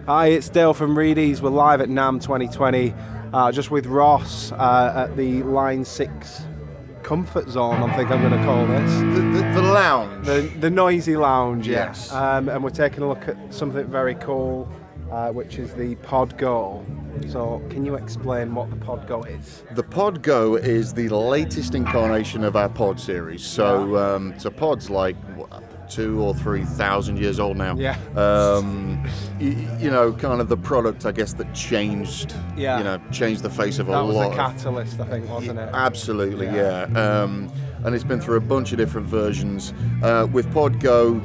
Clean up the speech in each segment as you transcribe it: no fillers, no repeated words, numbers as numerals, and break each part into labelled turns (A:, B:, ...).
A: Hi, it's Dale from Reidys. We're live at NAMM 2020, just with Ross at the Line 6 Comfort Zone, I think I'm going to call this.
B: The lounge.
A: The noisy lounge,
B: yes.
A: And we're taking a look at something very cool, which is the Pod Go. So can you explain what the Pod Go is?
B: The Pod Go is the latest incarnation of our pod series. So, so Pod's like 2,000 or 3,000 years old now.
A: Yeah.
B: You know, kind of the product, I guess, that changed.
A: Yeah.
B: You know, changed the face of a
A: that
B: lot.
A: was
B: That
A: a catalyst, I think, wasn't it?
B: Absolutely, yeah. And it's been through a bunch of different versions. With Pod Go,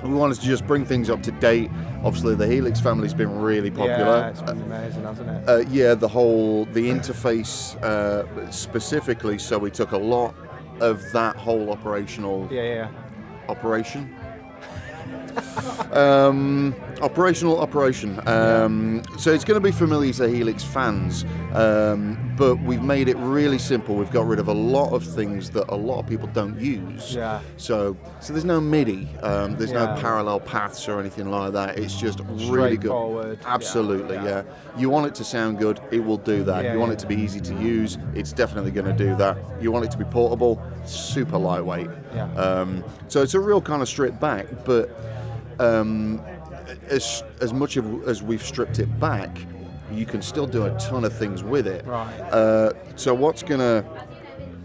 B: we wanted to just bring things up to date. Obviously, the Helix family's been really popular.
A: Yeah, it's been amazing, hasn't it?
B: Yeah, the interface specifically. So we took a lot of that whole operational operation. Operation. So it's going to be familiar to Helix fans, but we've made it really simple. We've got rid of a lot of things that a lot of people don't use.
A: Yeah.
B: So there's no MIDI, there's no parallel paths or anything like that. It's just really good.
A: Straightforward.
B: Absolutely, yeah. You want it to sound good, it will do that. You want it to be easy to use, it's definitely going to do that. You want it to be portable, super lightweight.
A: Yeah.
B: So it's a real kind of strip back, but as much as we've stripped it back, you can still do a ton of things with it.
A: Right.
B: So what's going to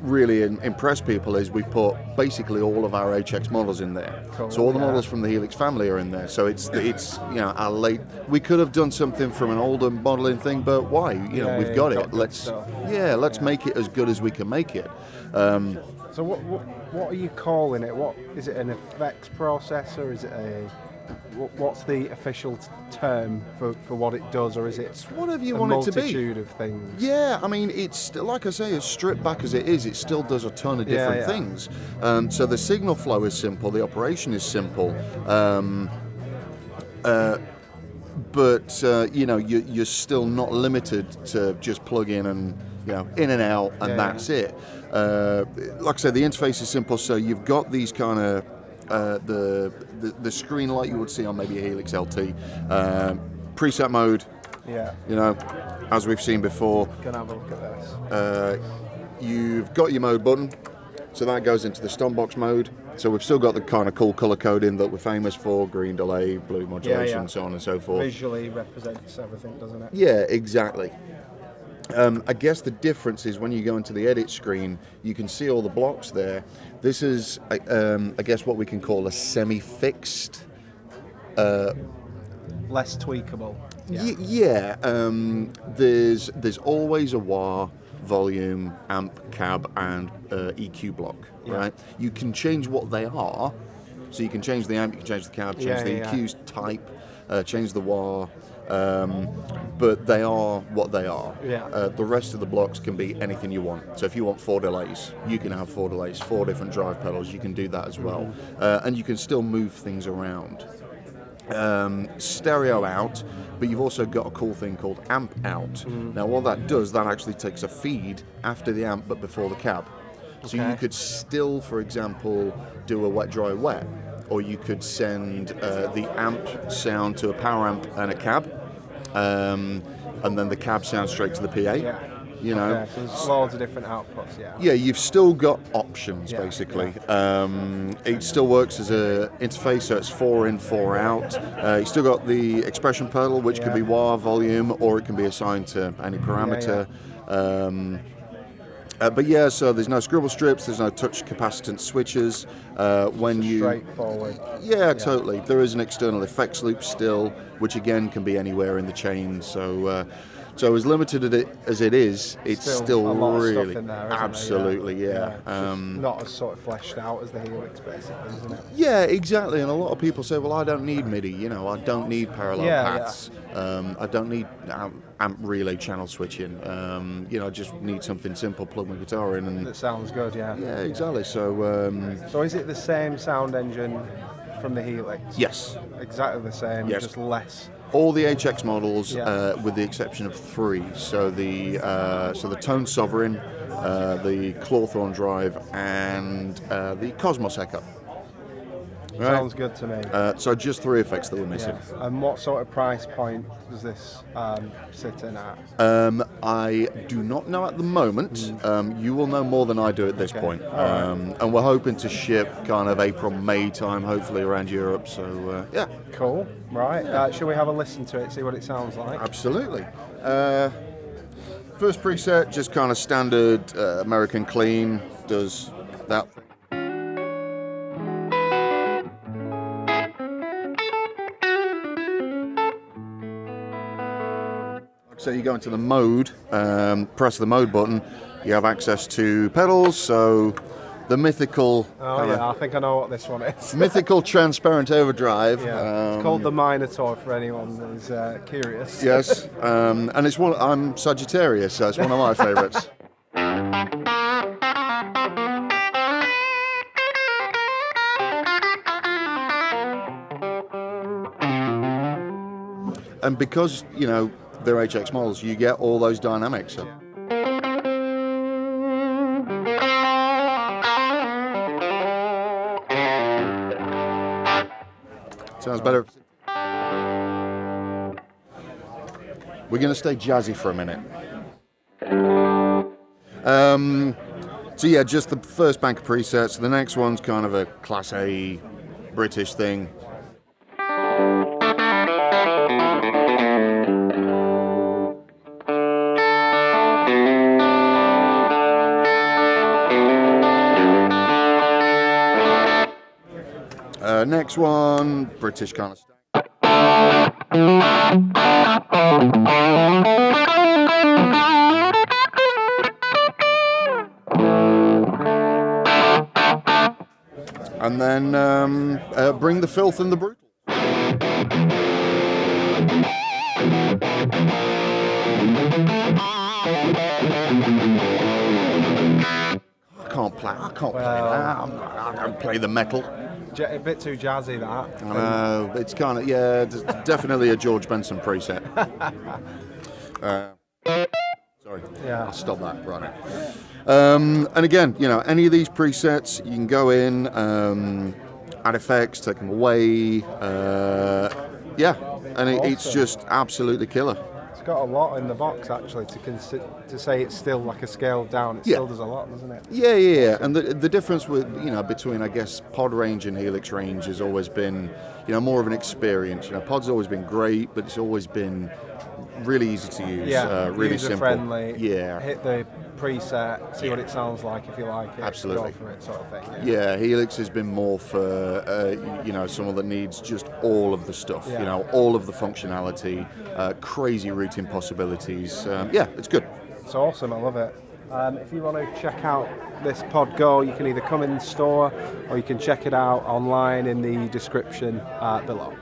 B: really impress people is we've put basically all of our HX models in there.
A: Cool.
B: So all the models from the Helix family are in there. So it's you know, our late. We could have done something from an older modeling thing, but why? You know, we've got it. Let's make it as good as we can make it.
A: So what are you calling it? What is it? An effects processor? Is it what's the official term for what it does, or is it
B: whatever you want it to be?
A: A multitude of things.
B: Yeah, I mean, it's like I say, as stripped back as it is, it still does a ton of different things. So the signal flow is simple, the operation is simple, but you know, you're still not limited to just plug in and in and out, and that's it. Like I said, the interface is simple. So you've got these kind of the screen like you would see on maybe a Helix LT, preset mode.
A: Yeah.
B: You know, as we've seen before.
A: Gonna have a look at this.
B: You've got your mode button, so that goes into the Stompbox mode. So we've still got the kind of cool color coding that we're famous for: green delay, blue modulation, so on and so forth.
A: Visually represents everything, doesn't it?
B: Yeah, exactly. I guess the difference is when you go into the edit screen, you can see all the blocks there. This is, I guess, what we can call a semi-fixed.
A: Less tweakable.
B: There's always a wah, volume, amp, cab, and EQ block. Right. You can change what they are. So you can change the amp, you can change the cab, change the EQ's type, change the wah. But they are what they are. The rest of the blocks can be anything you want. So if you want 4 delays, you can have 4 delays, 4 different drive pedals, you can do that as well. And you can still move things around. Stereo out, but you've also got a cool thing called amp out. Now what that does, that actually takes a feed after the amp but before the cab. So you could still, for example, do a wet, dry, wet. Or you could send the amp sound to a power amp and a cab, and then the cab sound straight to the PA. You know,
A: so there's loads of different outputs.
B: Yeah, you've still got options basically. It still works as a interface, so it's 4 in, 4 out. You still got the expression pedal, which can be wah, volume, or it can be assigned to any parameter. But so there's no scribble strips, there's no touch capacitance switches.
A: Straightforward.
B: Yeah, totally. There is an external effects loop still, which again can be anywhere in the chain. So as limited as it is, it's still
A: a lot
B: really
A: of stuff in there,
B: absolutely,
A: not as sort of fleshed out as the Helix, basically, isn't it?
B: Yeah, exactly. And a lot of people say, well, I don't need MIDI. You know, I don't need parallel paths. I don't need amp relay channel switching. You know, I just need something simple. Plug my guitar in, and
A: that sounds good. Yeah,
B: exactly. So
A: is it the same sound engine from the Helix?
B: Yes,
A: exactly the same.
B: Yes.
A: Just less.
B: All the HX models, with the exception of 3. So the Tone Sovereign, the Clawthorn Drive, and the Cosmos Echo. Right?
A: Sounds good to me.
B: So just 3 effects that we're missing.
A: Yeah. And what sort of price point does this sit in at?
B: I do not know at the moment. You will know more than I do at this point.
A: Right.
B: And we're hoping to ship kind of April, May time, hopefully around Europe. So, yeah.
A: Cool. Right. Shall we have a listen to it, see what it sounds like?
B: Absolutely. First preset, just kind of standard American clean, does that thing. So you go into the mode, press the mode button, you have access to pedals, so the mythical...
A: Oh yeah, I think I know what this one is.
B: mythical transparent overdrive.
A: Yeah, it's called the Minotaur for anyone who's curious.
B: Yes, and it's one. I'm Sagittarius, so it's one of my favourites. And because, you know, they're HX models, you get all those dynamics. So. Sounds better. We're going to stay jazzy for a minute. So yeah, just the first bank of presets. The next one's kind of a Class A British thing. Next one, British kind of stuff. And then bring the filth and the brutal. I can't play that. I don't play the metal.
A: A bit too jazzy, that.
B: I know, it's kind of, yeah, definitely a George Benson preset. Sorry,
A: Yeah.
B: I'll stop that right now. And again, you know, any of these presets, you can go in, add effects, take them away. Yeah, and it's just absolutely killer.
A: It's got a lot in the box actually to say it's still like a scale down. It still does a lot, doesn't it?
B: Yeah. And the difference with, you know, between, I guess, pod range and Helix range has always been, you know, more of an experience. You know, pod's always been great, but it's always been really easy to use. Really
A: user
B: simple.
A: Friendly.
B: Yeah.
A: Hit the preset, see what it sounds like if you like it.
B: Absolutely.
A: Go for it, sort of thing.
B: Yeah, Helix has been more for you know, someone that needs just all of the stuff.
A: Yeah.
B: You know, all of the functionality, crazy routing possibilities. Yeah, it's good.
A: It's awesome. I love it. If you want to check out this Pod Go, you can either come in the store or you can check it out online in the description below.